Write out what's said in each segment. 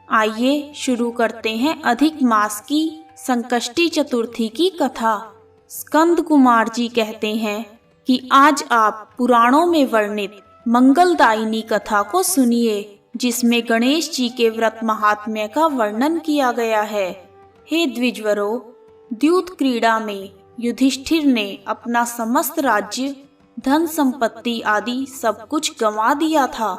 आइए शुरू करते हैं अधिक मास की संकष्टी चतुर्थी की कथा। स्कंद कुमार जी कहते हैं कि आज आप पुराणों में वर्णित मंगलदायिनी कथा को सुनिए, जिसमें गणेश जी के व्रत महात्म्य का वर्णन किया गया है। हे द्विजवरों, द्यूत क्रीड़ा में युधिष्ठिर ने अपना समस्त राज्य, धन संपत्ति आदि सब कुछ गंवा दिया था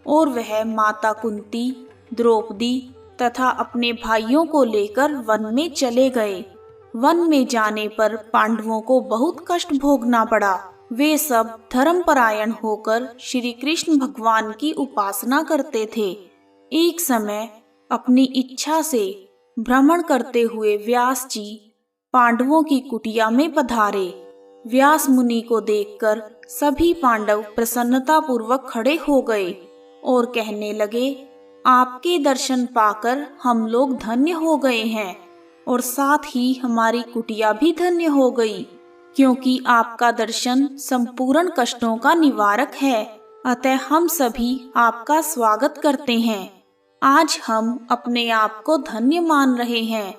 और वह माता कुंती, द्रौपदी तथा अपने भाइयों को लेकर वन में चले गए। वन में जाने पर पांडवों को बहुत कष्ट भोगना पड़ा। वे सब धर्मपरायण होकर श्री कृष्ण भगवान की उपासना करते थे। एक समय अपनी इच्छा से भ्रमण करते हुए व्यास जी पांडवों की कुटिया में पधारे। व्यास मुनि को देखकर सभी पांडव प्रसन्नता पूर्वक खड़े हो गए और कहने लगे, आपके दर्शन पाकर हम लोग धन्य हो गए हैं और साथ ही हमारी कुटिया भी धन्य हो गई, क्योंकि आपका दर्शन संपूर्ण कष्टों का निवारक है। अतः हम सभी आपका स्वागत करते हैं। आज हम अपने आप को धन्य मान रहे हैं।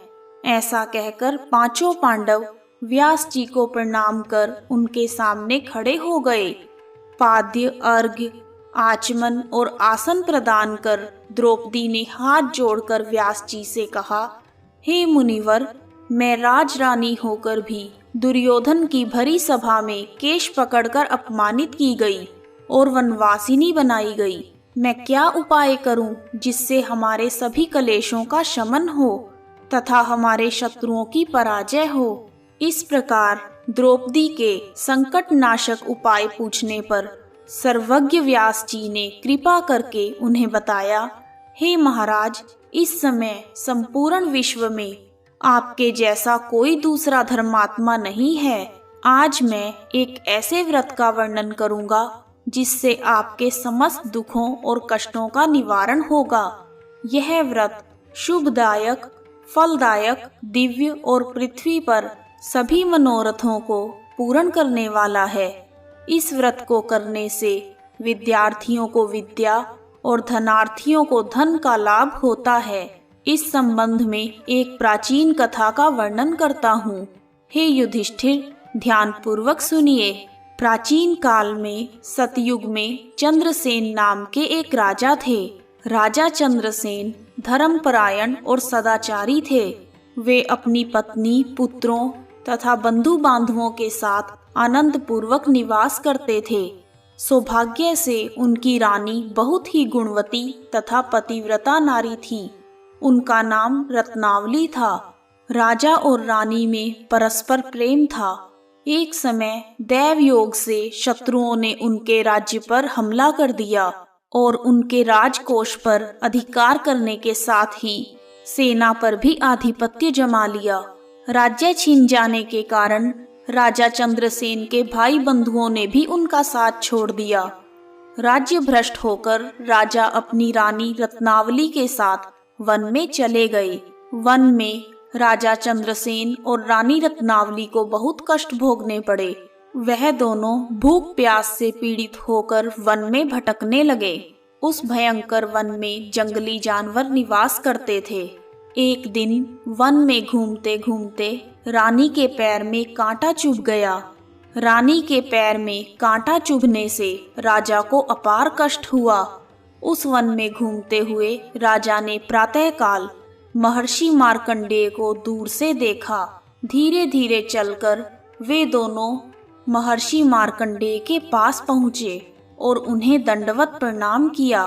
ऐसा कहकर पांचों पांडव व्यास जी को प्रणाम कर उनके सामने खड़े हो गए। पाद्य, अर्घ्य, आचमन और आसन प्रदान कर द्रौपदी ने हाथ जोड़कर व्यास जी से कहा, हे मुनिवर, मैं राजरानी होकर भी दुर्योधन की भरी सभा में केश पकड़कर अपमानित की गई और वनवासिनी बनाई गई। मैं क्या उपाय करूं जिससे हमारे सभी कलेशों का शमन हो तथा हमारे शत्रुओं की पराजय हो। इस प्रकार द्रौपदी के संकट नाशक उपाय पूछने पर सर्वज्ञ व्यास जी ने कृपा करके उन्हें बताया, हे महाराज, इस समय संपूर्ण विश्व में आपके जैसा कोई दूसरा धर्मात्मा नहीं है। आज मैं एक ऐसे व्रत का वर्णन करूंगा जिससे आपके समस्त दुखों और कष्टों का निवारण होगा। यह व्रत शुभदायक, फलदायक, दिव्य और पृथ्वी पर सभी मनोरथों को पूर्ण करने वाला है। इस व्रत को करने से विद्यार्थियों को विद्या और धनार्थियों को धन का लाभ होता है। इस संबंध में एक प्राचीन कथा का वर्णन करता हूँ। हे युधिष्ठिर, ध्यान पूर्वक सुनिए। प्राचीन काल में सतयुग में चंद्रसेन नाम के एक राजा थे। राजा चंद्रसेन धर्मपरायण और सदाचारी थे। वे अपनी पत्नी, पुत्रों तथा बंधु बांधवों के साथ आनंद पूर्वक निवास करते थे। सौभाग्य से उनकी रानी बहुत ही गुणवती तथा पतिव्रता नारी थी। उनका नाम रत्नावली था। राजा और रानी में परस्पर प्रेम था। एक समय दैव योग से शत्रुओं ने उनके राज्य पर हमला कर दिया और उनके राजकोष पर अधिकार करने के साथ ही सेना पर भी आधिपत्य जमा लिया। राज्य छीन जाने के कारण राजा चंद्रसेन के भाई बंधुओं ने भी उनका साथ छोड़ दिया। राज्य भ्रष्ट होकर राजा अपनी रानी रत्नावली के साथ वन में चले गए। वन में राजा चंद्रसेन और रानी रत्नावली को बहुत कष्ट भोगने पड़े। वह दोनों भूख प्यास से पीड़ित होकर वन में भटकने लगे। उस भयंकर वन में जंगली जानवर निवास करते थे। एक दिन वन में घूमते घूमते रानी के पैर में कांटा चुभ गया। रानी के पैर में कांटा चुभने से राजा को अपार कष्ट हुआ। उस वन में घूमते हुए राजा ने प्रातःकाल महर्षि मार्कंडेय को दूर से देखा। धीरे धीरे चलकर वे दोनों महर्षि मार्कंडेय के पास पहुँचे और उन्हें दंडवत प्रणाम किया।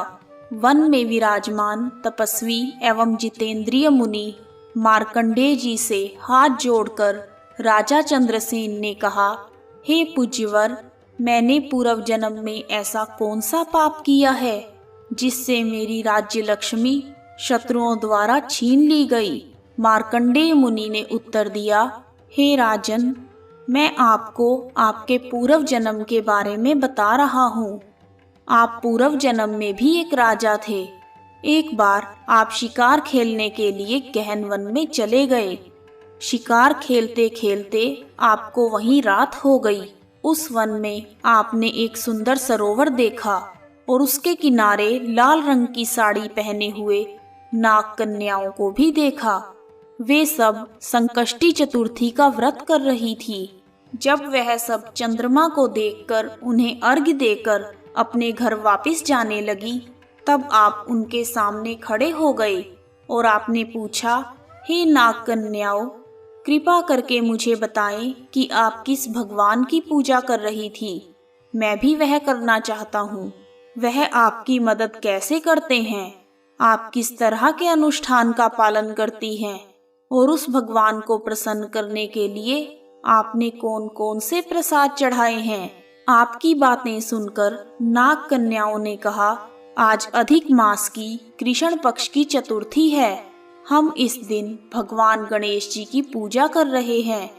वन में विराजमान तपस्वी एवं जितेंद्रिय मुनि मार्कंडेय जी से हाथ जोड़कर राजा चंद्रसेन ने कहा, हे पूज्यवर, मैंने पूर्व जन्म में ऐसा कौन सा पाप किया है जिससे मेरी राज्य लक्ष्मी शत्रुओं द्वारा छीन ली गई। मार्कंडेय मुनि ने उत्तर दिया, हे राजन, मैं आपको आपके पूर्व जन्म के बारे में बता रहा हूँ। आप पूर्व जन्म में भी एक राजा थे। एक बार आप शिकार खेलने के लिए गहन वन में चले गए। शिकार खेलते खेलते आपको वहीं रात हो गई। उस वन में आपने एक सुंदर सरोवर देखा और उसके किनारे लाल रंग की साड़ी पहने हुए नाग कन्याओं को भी देखा। वे सब संकष्टी चतुर्थी का व्रत कर रही थी। जब वह सब चंद्रमा को देखकर उन्हें अर्घ्य देकर अपने घर वापस जाने लगी, तब आप उनके सामने खड़े हो गए और आपने पूछा, हे नाग कन्याओं, कृपा करके मुझे बताएं कि आप किस भगवान की पूजा कर रही थी। मैं भी वह करना चाहता हूँ। वह आपकी मदद कैसे करते हैं? आप किस तरह के अनुष्ठान का पालन करती हैं? और उस भगवान को प्रसन्न करने के लिए आपने कौन कौन से प्रसाद चढ़ाए हैं? आपकी बातें सुनकर नाग कन्याओं ने कहा, आज अधिक मास की कृष्ण पक्ष की चतुर्थी है। हम इस दिन भगवान गणेश जी की पूजा कर रहे हैं।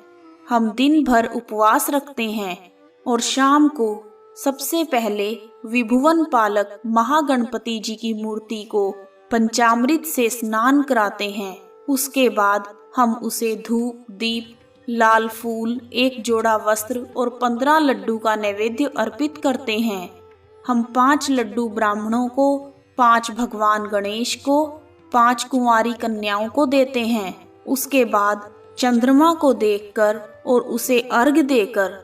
हम दिन भर उपवास रखते हैं और शाम को सबसे पहले विभुवन पालक महागणपति जी की मूर्ति को पंचामृत से स्नान कराते हैं। उसके बाद हम उसे धूप, दीप, लाल फूल, एक जोड़ा वस्त्र और 15 लड्डू का नैवेद्य अर्पित करते हैं। हम 5 लड्डू ब्राह्मणों को, 5 भगवान गणेश को, 5 कुंवारी कन्याओं को देते हैं। उसके बाद चंद्रमा को देखकर और उसे अर्घ्य देकर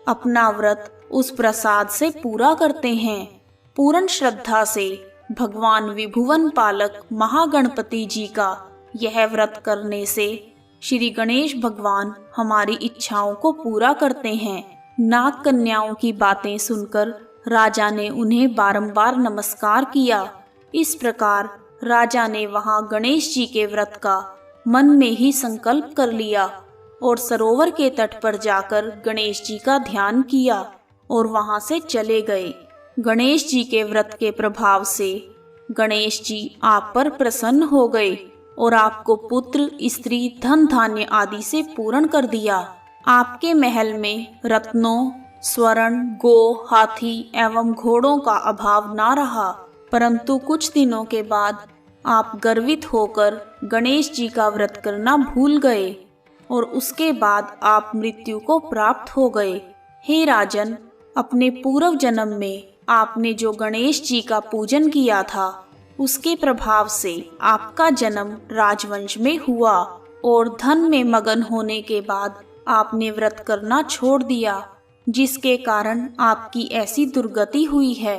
अपना व्रत उस प्रसाद से पूरा करते हैं। पूर्ण श्रद्धा से भगवान विभुवन पालक महागणपति जी का यह व्रत करने से श्री गणेश भगवान हमारी इच्छाओं को पूरा करते हैं। नाग कन्याओं की बातें सुनकर राजा ने उन्हें बारंबार नमस्कार किया। इस प्रकार राजा ने वहां गणेश जी के व्रत का मन में ही संकल्प कर लिया और सरोवर के तट पर जाकर गणेश जी का ध्यान किया और वहां से चले गए। गणेश जी के व्रत के प्रभाव से गणेश जी आप पर प्रसन्न हो गए और आपको पुत्र, स्त्री, धन धान्य आदि से पूर्ण कर दिया। आपके महल में रत्नों, स्वर्ण, गो, हाथी एवं घोड़ों का अभाव ना रहा। परंतु कुछ दिनों के बाद आप गर्वित होकर गणेश जी का व्रत करना भूल गए और उसके बाद आप मृत्यु को प्राप्त हो गए। हे राजन, अपने पूर्व जन्म में आपने जो गणेश जी का पूजन किया था, उसके प्रभाव से आपका जन्म राजवंश में हुआ और धन में मगन होने के बाद आपने व्रत करना छोड़ दिया, जिसके कारण आपकी ऐसी दुर्गति हुई है।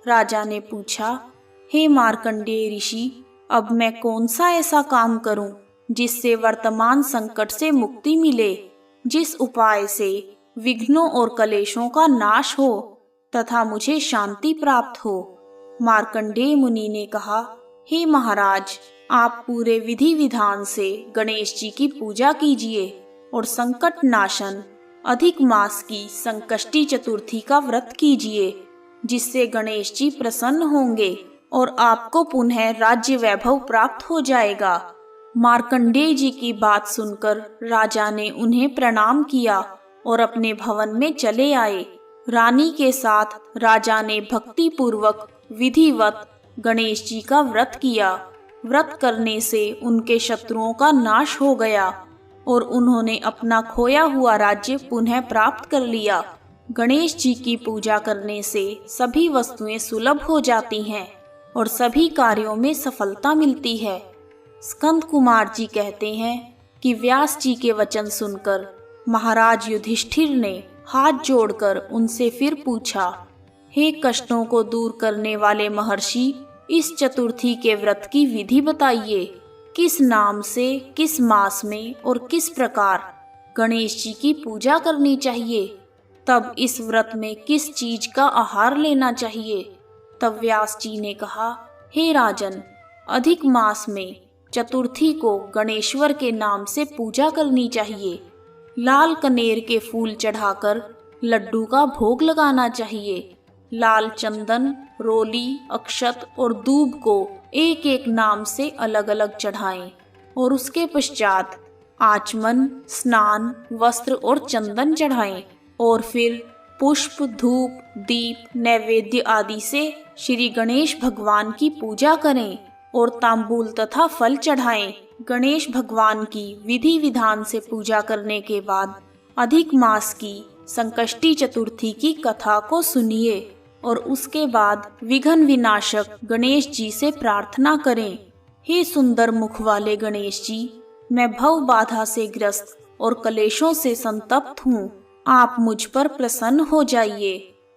राजा ने पूछा, हे मार्कंडेय ऋषि, अब मैं कौन सा ऐसा काम करूं जिससे वर्तमान संकट से मुक्ति मिले, जिस उपाय से विघ्नों और कलेशों का नाश हो तथा मुझे शांति प्राप्त हो। मार्कंडेय मुनि ने कहा, हे महाराज, आप पूरे विधि विधान से गणेश जी की पूजा कीजिए और संकट नाशन अधिक मास की संकष्टी चतुर्थी का व्रत कीजिए, जिससे गणेश जी प्रसन्न होंगे और आपको पुनः राज्य वैभव प्राप्त हो जाएगा। मार्कंडेय जी की बात सुनकर राजा ने उन्हें प्रणाम किया और अपने भवन में चले आए। रानी के साथ राजा ने भक्ति पूर्वक विधिवत गणेश जी का व्रत किया। व्रत करने से उनके शत्रुओं का नाश हो गया और उन्होंने अपना खोया हुआ राज्य पुनः प्राप्त कर लिया। गणेश जी की पूजा करने से सभी वस्तुएं सुलभ हो जाती हैं और सभी कार्यों में सफलता मिलती है। स्कंद कुमार जी कहते हैं कि व्यास जी के वचन सुनकर महाराज युधिष्ठिर ने हाथ जोड़कर उनसे फिर पूछा, हे कष्टों को दूर करने वाले महर्षि, इस चतुर्थी के व्रत की विधि बताइए। किस नाम से, किस मास में और किस प्रकार गणेश जी की पूजा करनी चाहिए? तब इस व्रत में किस चीज का आहार लेना चाहिए? तब व्यास जी ने कहा, हे राजन, अधिक मास में चतुर्थी को गणेश्वर के नाम से पूजा करनी चाहिए। लाल कनेर के फूल चढ़ाकर लड्डू का भोग लगाना चाहिए। लाल चंदन, रोली, अक्षत और दूब को एक एक नाम से अलग अलग चढ़ाएं और उसके पश्चात आचमन, स्नान, वस्त्र और चंदन चढ़ाएं और फिर पुष्प, धूप, दीप, नैवेद्य आदि से श्री गणेश भगवान की पूजा करें और तांबूल तथा फल चढ़ाएं। गणेश भगवान की विधि विधान से पूजा करने के बाद अधिक मास की संकष्टी चतुर्थी की कथा को सुनिए और उसके बाद विघ्न विनाशक गणेश जी से प्रार्थना करें, हे सुंदर मुख वाले गणेश जी, मैं भव बाधा से ग्रस्त और कलेशों से संतप्त हूँ। आप मुझ पर प्रसन्न हो जाइए।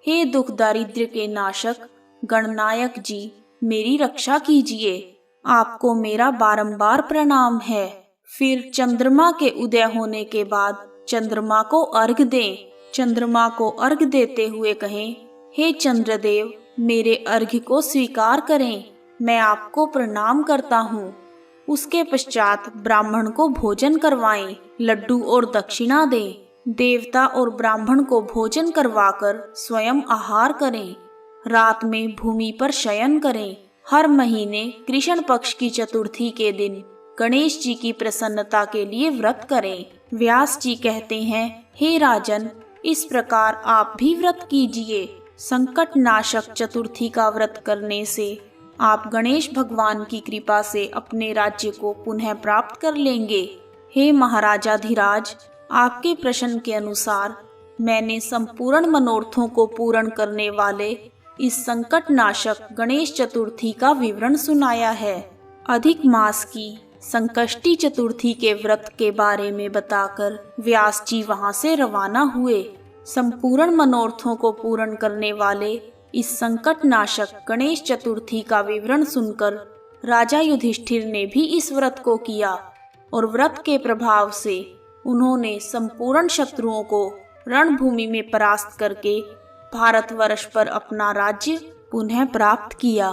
हे दुख दारिद्र्य के नाशक गणनायक जी, मेरी रक्षा कीजिए। आपको मेरा बारंबार प्रणाम है। फिर चंद्रमा के उदय होने के बाद चंद्रमा को अर्घ दें। चंद्रमा को अर्घ देते हुए कहें, हे चंद्रदेव, मेरे अर्घ्य को स्वीकार करें, मैं आपको प्रणाम करता हूँ। उसके पश्चात ब्राह्मण को भोजन करवाएं, लड्डू और दक्षिणा दें। देवता और ब्राह्मण को भोजन करवाकर स्वयं आहार करें। रात में भूमि पर शयन करें। हर महीने कृष्ण पक्ष की चतुर्थी के दिन गणेश जी की प्रसन्नता के लिए व्रत करें। व्यास जी कहते हैं, हे राजन, इस प्रकार आप भी व्रत कीजिए। संकट नाशक चतुर्थी का व्रत करने से आप गणेश भगवान की कृपा से अपने राज्य को पुनः प्राप्त कर लेंगे। हे महाराजाधिराज, आपके प्रश्न के अनुसार मैंने संपूर्ण मनोरथों को पूर्ण करने वाले इस संकट नाशक गणेश चतुर्थी का विवरण सुनाया है। अधिक मास की संकष्टी चतुर्थी के व्रत के बारे में बताकर व्यास जी वहां से रवाना हुए। संपूर्ण मनोरथों को पूर्ण करने वाले इस संकट नाशक गणेश चतुर्थी का विवरण सुनकर राजा युधिष्ठिर ने भी इस व्रत को किया और व्रत के प्रभाव से उन्होंने संपूर्ण शत्रुओं को रणभूमि में परास्त करके भारतवर्ष पर अपना राज्य पुनः प्राप्त किया।